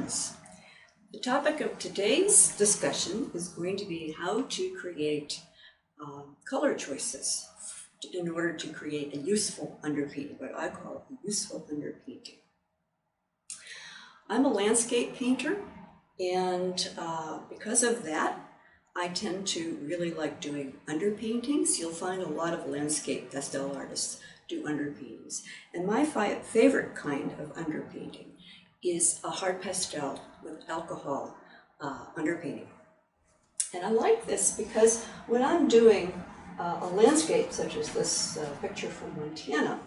friends. The topic of today's discussion is going to be how to create color choices in order to create a useful underpainting, what I call a useful underpainting. I'm a landscape painter, and because of that, I tend to really like doing underpaintings. You'll find a lot of landscape pastel artists do underpaintings. And my favorite kind of underpainting is a hard pastel with alcohol underpainting. And I like this because when I'm doing a landscape such as this picture from Montana,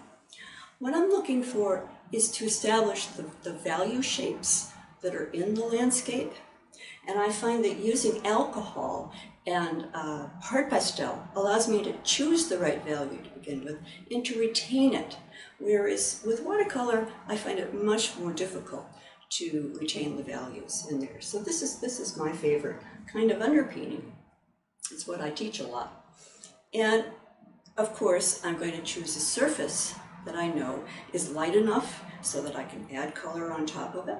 what I'm looking for is to establish the value shapes that are in the landscape. And I find that using alcohol and hard pastel allows me to choose the right value to begin with and to retain it. Whereas with watercolor, I find it much more difficult to retain the values in there. So this is my favorite kind of underpainting. It's what I teach a lot. And of course, I'm going to choose a surface that I know is light enough so that I can add color on top of it,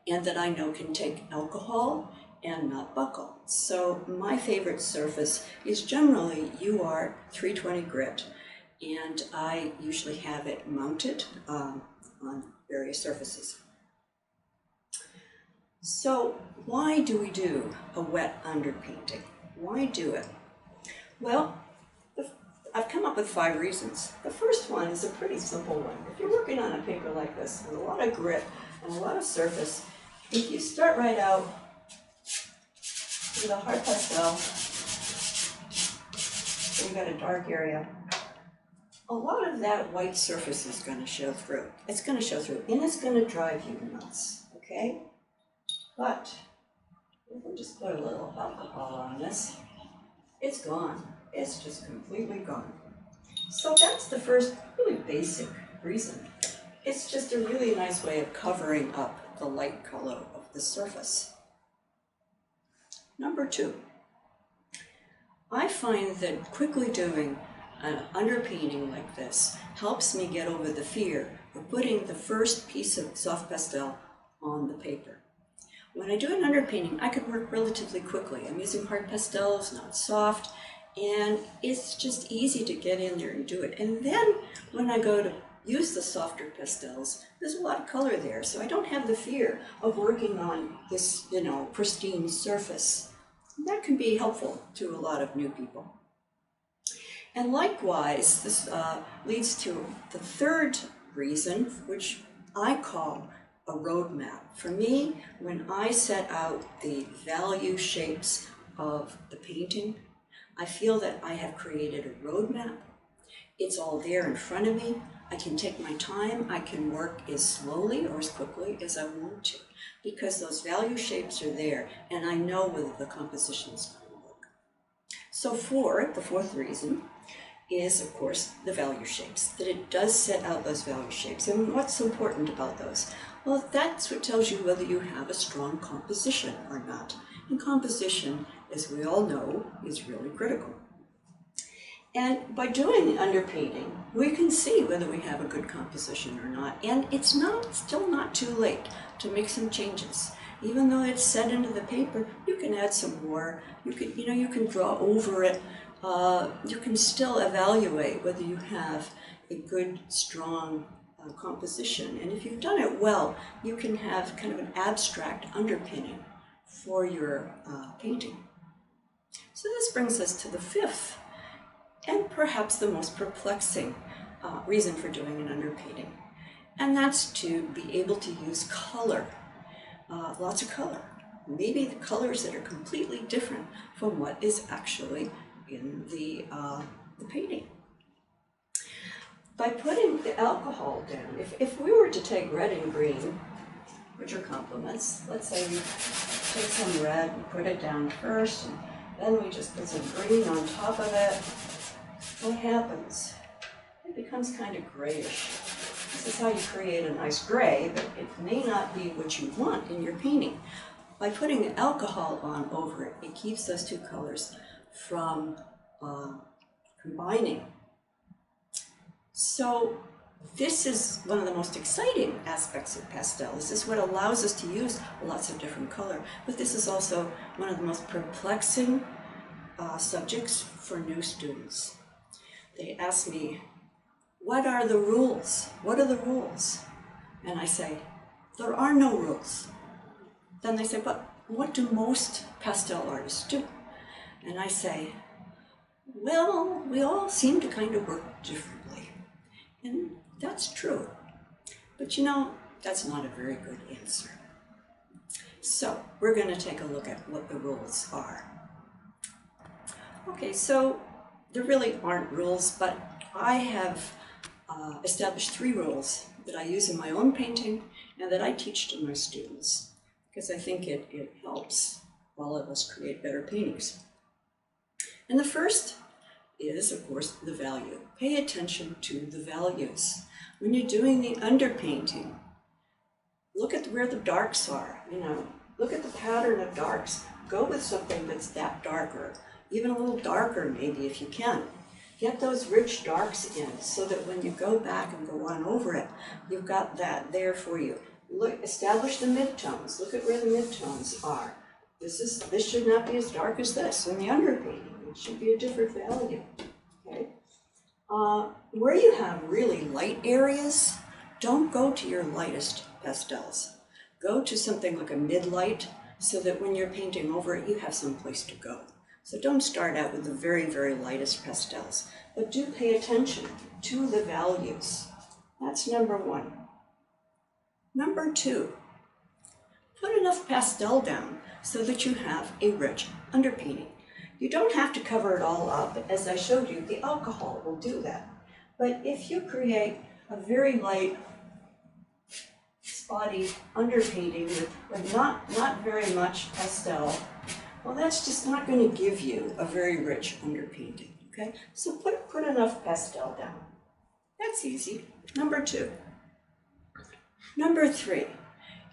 and that I know can take alcohol and not buckle. So my favorite surface is generally UR 320 grit, and I usually have it mounted on various surfaces. So why do we do a wet underpainting? Why do it? Well, I've come up with 5 reasons. The first one is a pretty simple one. If you're working on a paper like this with a lot of grit and a lot of surface, if you start right out with a hard pastel, so you've got a dark area, a lot of that white surface is going to show through. It's going to show through, and it's going to drive you nuts, okay? But if we just put a little alcohol on this, it's gone. It's just completely gone. So that's the first really basic reason. It's just a really nice way of covering up the light color of the surface. Number 2, I find that quickly doing an underpainting like this helps me get over the fear of putting the first piece of soft pastel on the paper. When I do an underpainting, I can work relatively quickly. I'm using hard pastels, not soft, and it's just easy to get in there and do it. And then when I go to use the softer pastels, there's a lot of color there, so I don't have the fear of working on this, pristine surface. And that can be helpful to a lot of new people. And likewise, this leads to the third reason, which I call a roadmap. For me, when I set out the value shapes of the painting, I feel that I have created a roadmap. It's all there in front of me. I can take my time. I can work as slowly or as quickly as I want to, because those value shapes are there, and I know whether the composition is going to work. So the fourth reason is, of course, the value shapes, that it does set out those value shapes. And what's important about those? Well, that's what tells you whether you have a strong composition or not. And composition, as we all know, is really critical. And by doing the underpainting, we can see whether we have a good composition or not. And it's still not too late to make some changes. Even though it's set into the paper, you can add some more. You can draw over it. You can still evaluate whether you have a good, strong composition. And if you've done it well, you can have kind of an abstract underpinning for your painting. So this brings us to the 5th, and perhaps the most perplexing reason for doing an underpainting. And that's to be able to use color, lots of color. Maybe the colors that are completely different from what is actually in the painting. By putting the alcohol down, if we were to take red and green, which are complements, let's say we take some red and put it down first, and then we just put some green on top of it, what happens? It becomes kind of grayish. This is how you create a nice gray, but it may not be what you want in your painting. By putting the alcohol on over it, it keeps those two colors from combining. So this is one of the most exciting aspects of pastel. This is what allows us to use lots of different color, but this is also one of the most perplexing subjects for new students. They ask me, what are the rules? What are the rules? And I say, there are no rules. Then they say, but what do most pastel artists do? And I say, well, we all seem to kind of work differently. And that's true. But you know, that's not a very good answer. So we're going to take a look at what the rules are. Okay, so there really aren't rules, but I have established 3 rules that I use in my own painting and that I teach to my students, because I think it helps all of us create better paintings. And the first is, of course, the value. Pay attention to the values. When you're doing the underpainting, look at where the darks are, look at the pattern of darks. Go with something that's that darker, even a little darker maybe if you can. Get those rich darks in so that when you go back and go on over it, you've got that there for you. Look, establish the midtones. Look at where the midtones are. This should not be as dark as this in the underpainting. It should be a different value. Okay. Where you have really light areas, don't go to your lightest pastels. Go to something like a mid-light so that when you're painting over it, you have some place to go. So don't start out with the very, very lightest pastels, but do pay attention to the values. That's number 1. Number 2, put enough pastel down so that you have a rich underpainting. You don't have to cover it all up. As I showed you, the alcohol will do that. But if you create a very light, spotty underpainting with not very much pastel, well, that's just not going to give you a very rich underpainting, okay? So put enough pastel down. That's easy. Number 2. Number 3,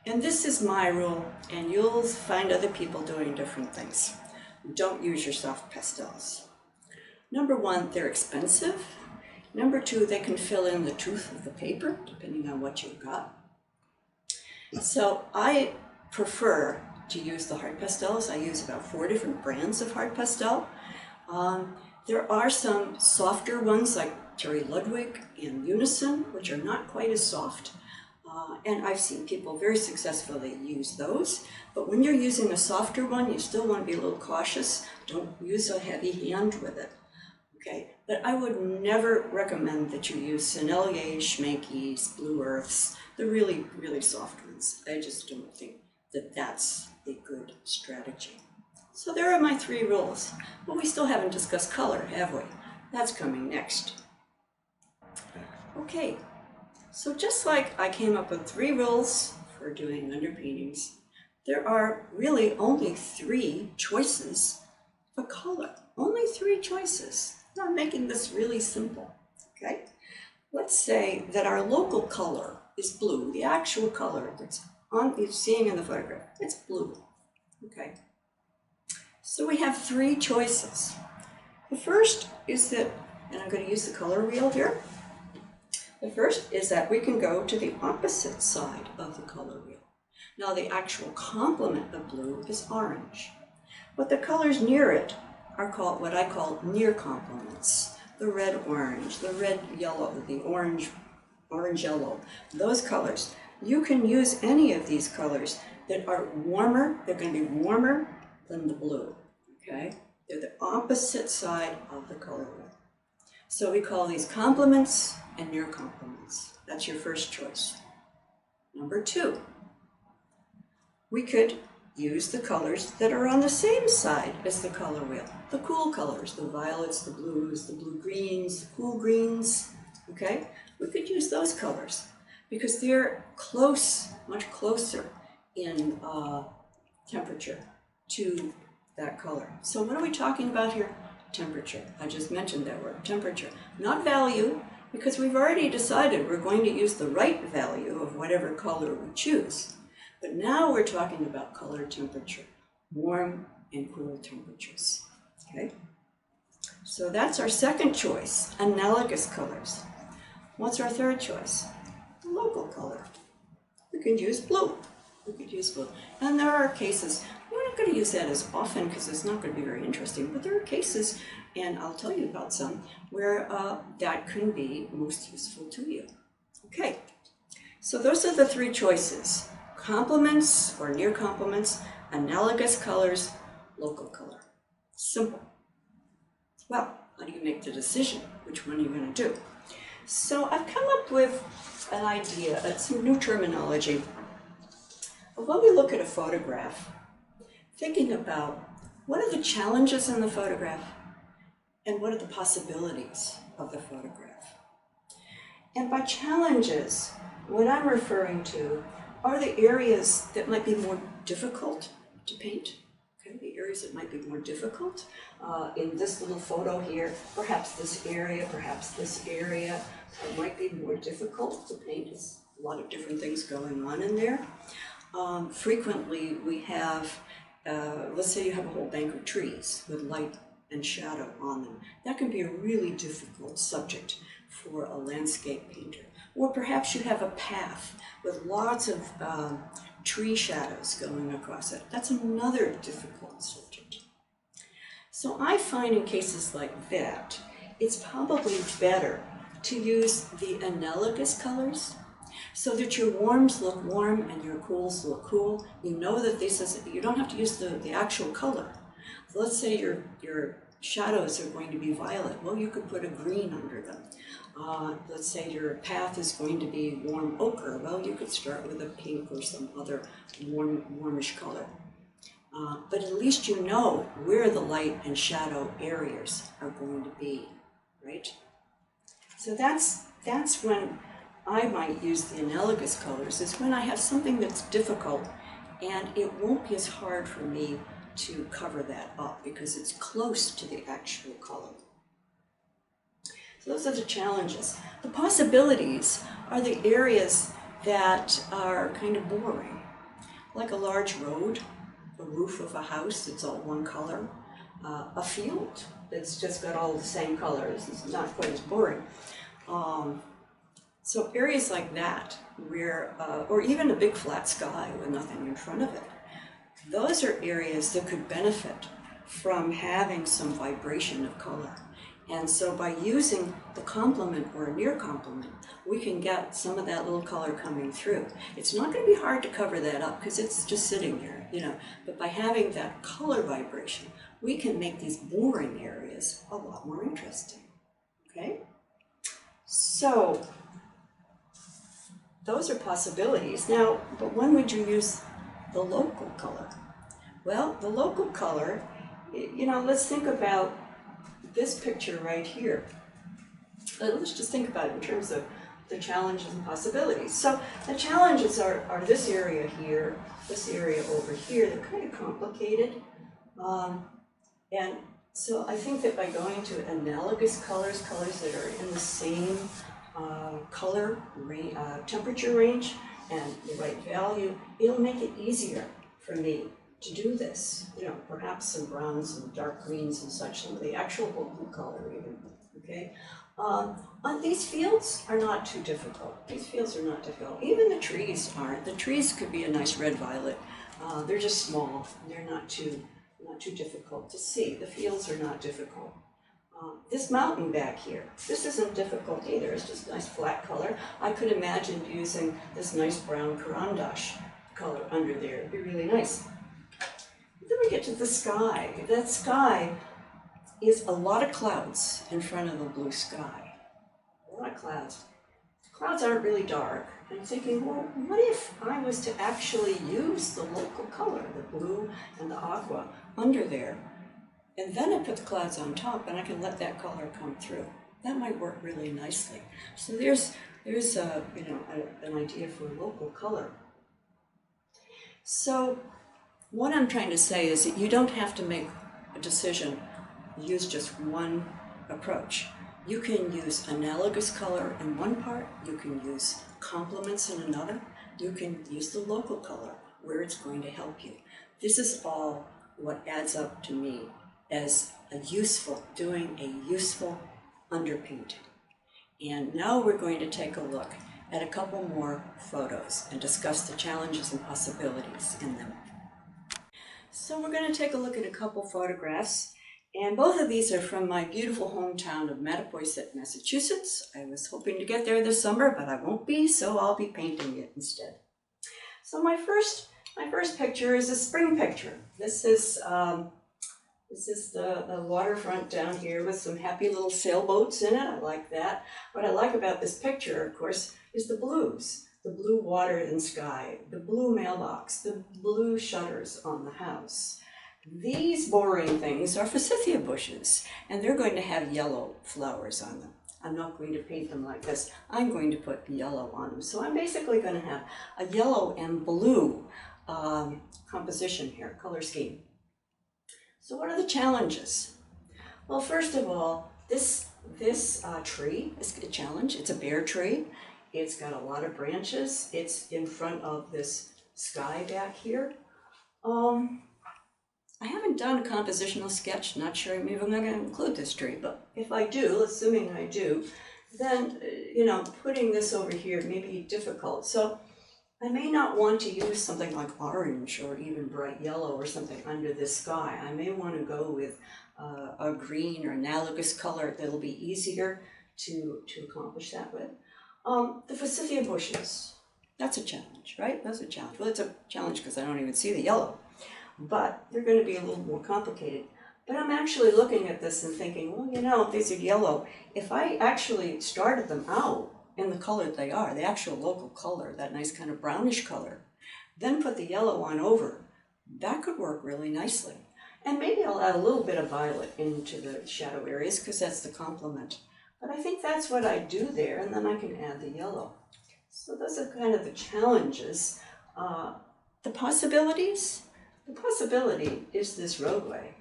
and this is my rule, and you'll find other people doing different things. Don't use your soft pastels. Number 1, they're expensive. Number 2, they can fill in the tooth of the paper, depending on what you've got. So I prefer to use the hard pastels. I use about 4 different brands of hard pastel. There are some softer ones like Terry Ludwig and Unison, which are not quite as soft. And I've seen people very successfully use those. But when you're using a softer one, you still want to be a little cautious. Don't use a heavy hand with it. Okay, but I would never recommend that you use Sennelier, Schmankeys, Blue Earths, the really, really soft ones. I just don't think that that's a good strategy. So there are my 3 rules. But we still haven't discussed color, have we? That's coming next. Okay, so just like I came up with 3 rules for doing underpaintings, there are really only 3 choices for color. Only 3 choices. I'm making this really simple, okay? Let's say that our local color is blue, the actual color that's you're seeing in the photograph, it's blue, okay? So we have 3 choices. The first is that, and I'm going to use the color wheel here. The first is that we can go to the opposite side of the color wheel. Now the actual complement of blue is orange, but the colors near it are called what I call near complements. The red-orange, the red-yellow, the orange-yellow, those colors. You can use any of these colors that are warmer. They're going to be warmer than the blue, okay? They're the opposite side of the color wheel. So we call these complements and near complements. That's your first choice. Number 2, we could use the colors that are on the same side as the color wheel. The cool colors, the violets, the blues, the blue-greens, the cool greens, okay? We could use those colors because they're close, much closer in temperature to that color. So what are we talking about here? Temperature. I just mentioned that word, temperature. Not value, because we've already decided we're going to use the right value of whatever color we choose. But now we're talking about color temperature, warm and cool temperatures, okay? So that's our second choice, analogous colors. What's our third choice? Local color. We could use blue. We could use blue. And there are cases, we're not going to use that as often because it's not going to be very interesting, but there are cases, and I'll tell you about some, where that can be most useful to you. Okay, so those are the three choices: complements or near complements, analogous colors, local color. Simple. Well, how do you make the decision which one you're going to do? So I've come up with an idea, some new terminology. When we look at a photograph, thinking about what are the challenges in the photograph and what are the possibilities of the photograph. And by challenges, what I'm referring to are the areas that might be more difficult to paint. Okay, the areas that might be more difficult. In this little photo here, perhaps this area might be more difficult to paint. There's a lot of different things going on in there. Frequently we have, let's say you have a whole bank of trees with light and shadow on them. That can be a really difficult subject for a landscape painter. Or perhaps you have a path with lots of tree shadows going across it. That's another difficult subject. So I find in cases like that, it's probably better to use the analogous colors so that your warms look warm and your cools look cool. You know that this is, you don't have to use the actual color. So let's say your shadows are going to be violet. Well, you could put a green under them. Let's say your path is going to be warm ochre. Well, you could start with a pink or some other warmish color. But at least you know where the light and shadow areas are going to be, right? So that's when I might use the analogous colors, is when I have something that's difficult and it won't be as hard for me to cover that up because it's close to the actual color. So those are the challenges. The possibilities are the areas that are kind of boring, like a large road, a roof of a house that's all one color, a field that's just got all the same colors. It's not quite as boring. So areas like that, where, or even a big flat sky with nothing in front of it, those are areas that could benefit from having some vibration of color. And so by using the complement or a near complement, we can get some of that little color coming through. It's not going to be hard to cover that up because it's just sitting there, you know. But by having that color vibration, we can make these boring areas a lot more interesting, okay? So those are possibilities. Now, but when would you use the local color? Well, the local color, you know, let's think about this picture right here. Let's just think about it in terms of the challenges and possibilities. So the challenges are this area here, this area over here. They're kind of complicated. And so I think that by going to analogous colors, colors that are in the same temperature range and the right value, it'll make it easier for me to do this. You know, perhaps some browns and dark greens and such, some of the actual local color even, okay? These fields are not too difficult. These fields are not difficult. Even the trees aren't. The trees could be a nice red-violet. They're just small. They're not too difficult to see. The fields are not difficult. This mountain back here, this isn't difficult either. It's just a nice flat color. I could imagine using this nice brown carandash color under there. It'd be really nice. Then we get to the sky. That sky is a lot of clouds in front of the blue sky. A lot of clouds. The clouds aren't really dark. I'm thinking, well, what if I was to actually use the local color, the blue and the aqua, under there, and then I put the clouds on top and I can let that color come through? That might work really nicely. So there's an idea for local color. So what I'm trying to say is that you don't have to make a decision, use just one approach. You can use analogous color in one part, you can use complements in another, you can use the local color where it's going to help you. This is all what adds up to me as doing a useful underpainting. And now we're going to take a look at a couple more photos and discuss the challenges and possibilities in them. So we're going to take a look at a couple photographs, and both of these are from my beautiful hometown of Mattapoisett, Massachusetts. I was hoping to get there this summer, but I won't be, so I'll be painting it instead. So my first picture is a spring picture. This is the waterfront down here with some happy little sailboats in it. I like that. What I like about this picture, of course, is the blues. The blue water and sky, the blue mailbox, the blue shutters on the house. These boring things are forsythia bushes, and they're going to have yellow flowers on them. I'm not going to paint them like this. I'm going to put yellow on them. So I'm basically going to have a yellow and blue composition here, color scheme. So what are the challenges? Well, first of all, this tree is a challenge. It's a bare tree. It's got a lot of branches. It's in front of this sky back here. I haven't done a compositional sketch. Not sure maybe I'm not going to include this tree, but if I do, assuming I do, then, putting this over here may be difficult. So I may not want to use something like orange or even bright yellow or something under this sky. I may want to go with a green or analogous color that'll be easier to accomplish that with. The forsythia bushes, that's a challenge, right? That's a challenge. Well, it's a challenge because I don't even see the yellow, but they're going to be a little more complicated. But I'm actually looking at this and thinking, well, if these are yellow, if I actually started them out in the color they are, the actual local color, that nice kind of brownish color, then put the yellow on over, that could work really nicely. And maybe I'll add a little bit of violet into the shadow areas because that's the complement. But I think that's what I do there, and then I can add the yellow. So those are kind of the challenges. The possibilities? The possibility is this roadway.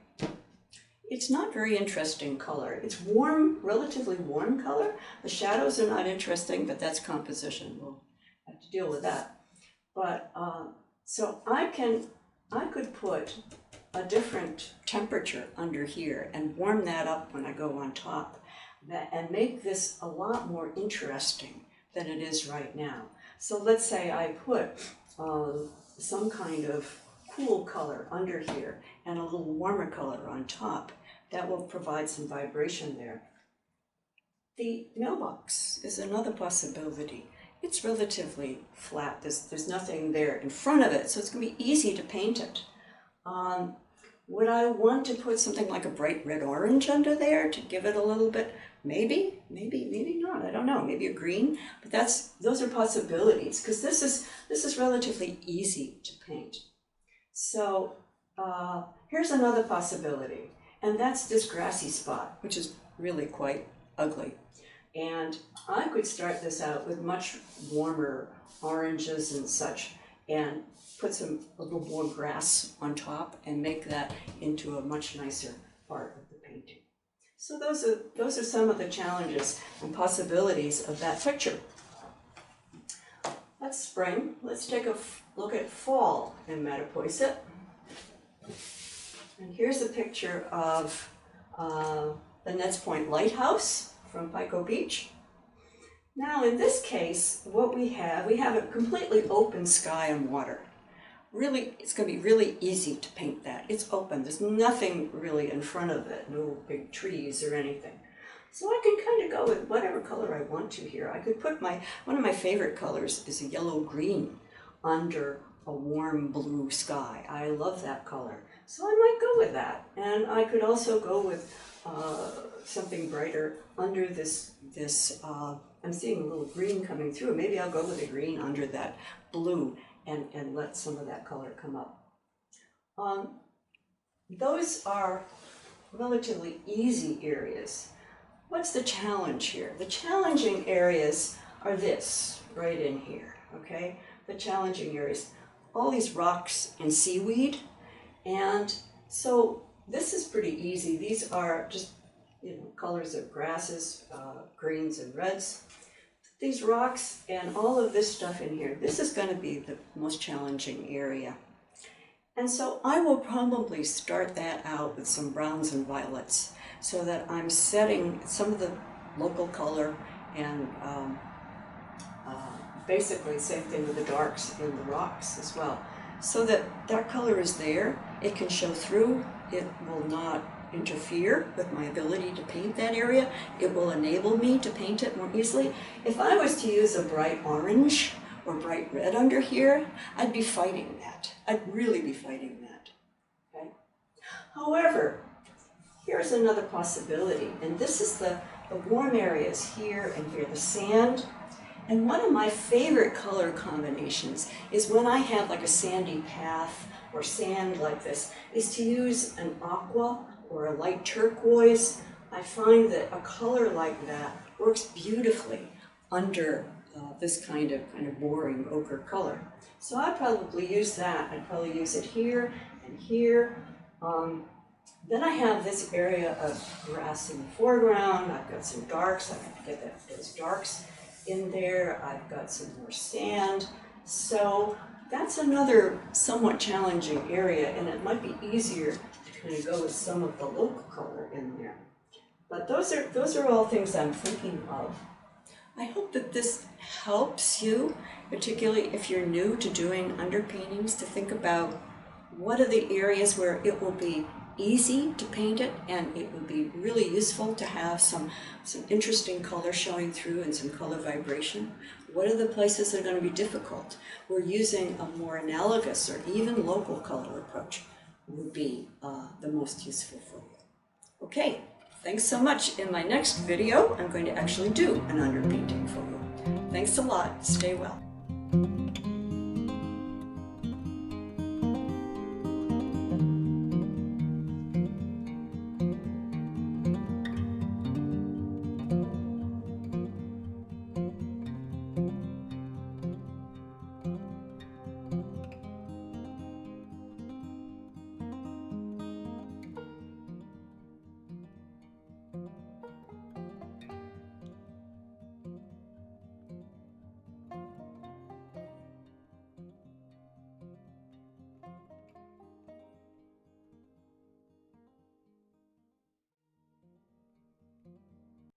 It's not very interesting color. It's warm, relatively warm color. The shadows are not interesting, but that's composition. We'll have to deal with that. But so I could put a different temperature under here and warm that up when I go on top, and make this a lot more interesting than it is right now. So let's say I put some kind of cool color under here and a little warmer color on top. That will provide some vibration there. The mailbox is another possibility. It's relatively flat. There's nothing there in front of it, so it's going to be easy to paint it. Would I want to put something like a bright red orange under there to give it a little bit? Maybe not. I don't know. Maybe a green. But those are possibilities because this is relatively easy to paint. So here's another possibility, and that's this grassy spot, which is really quite ugly. And I could start this out with much warmer oranges and such, and put a little more grass on top and make that into a much nicer part of the painting. So those are some of the challenges and possibilities of that picture. That's spring. Let's take a look at fall in Mattapoisett. And here's a picture of the Neds Point Lighthouse from Pico Beach. Now in this case, what we have a completely open sky and water. Really, it's going to be really easy to paint that. It's open. There's nothing really in front of it, no big trees or anything. So I can kind of go with whatever color I want to here. I could put one of my favorite colors is a yellow-green under a warm blue sky. I love that color. So I might go with that. And I could also go with something brighter under this I'm seeing a little green coming through. Maybe I'll go with a green under that blue and let some of that color come up. Those are relatively easy areas. What's the challenge here? The challenging areas are this, right in here, okay? The challenging areas, all these rocks and seaweed, and so this is pretty easy. These are just, colors of grasses, greens and reds. These rocks and all of this stuff in here, this is going to be the most challenging area. And so I will probably start that out with some browns and violets so that I'm setting some of the local color and basically same thing with the darks in the rocks as well. So that color is there, it can show through, it will not interfere with my ability to paint that area, it will enable me to paint it more easily. If I was to use a bright orange or bright red under here, I'd be fighting that. I'd really be fighting that. Okay? However, here's another possibility, and this is the warm areas here and here, the sand. And one of my favorite color combinations is when I have like a sandy path or sand like this, is to use an aqua or a light turquoise. I find that a color like that works beautifully under this kind of boring ochre color. So I'd probably use that. I'd probably use it here and here. Then I have this area of grass in the foreground. I've got some darks. I have to get those darks in there. I've got some more sand. So that's another somewhat challenging area, and it might be easier to kind of go with some of the local color in there. But those are all things I'm thinking of. I hope that this helps you, particularly if you're new to doing underpaintings, to think about what are the areas where it will be easy to paint it, and it would be really useful to have some interesting color showing through and some color vibration. What are the places that are going to be difficult? We're using a more analogous or even local color approach would be the most useful for you. Okay, thanks so much. In my next video, I'm going to actually do an underpainting for you. Thanks a lot. Stay well.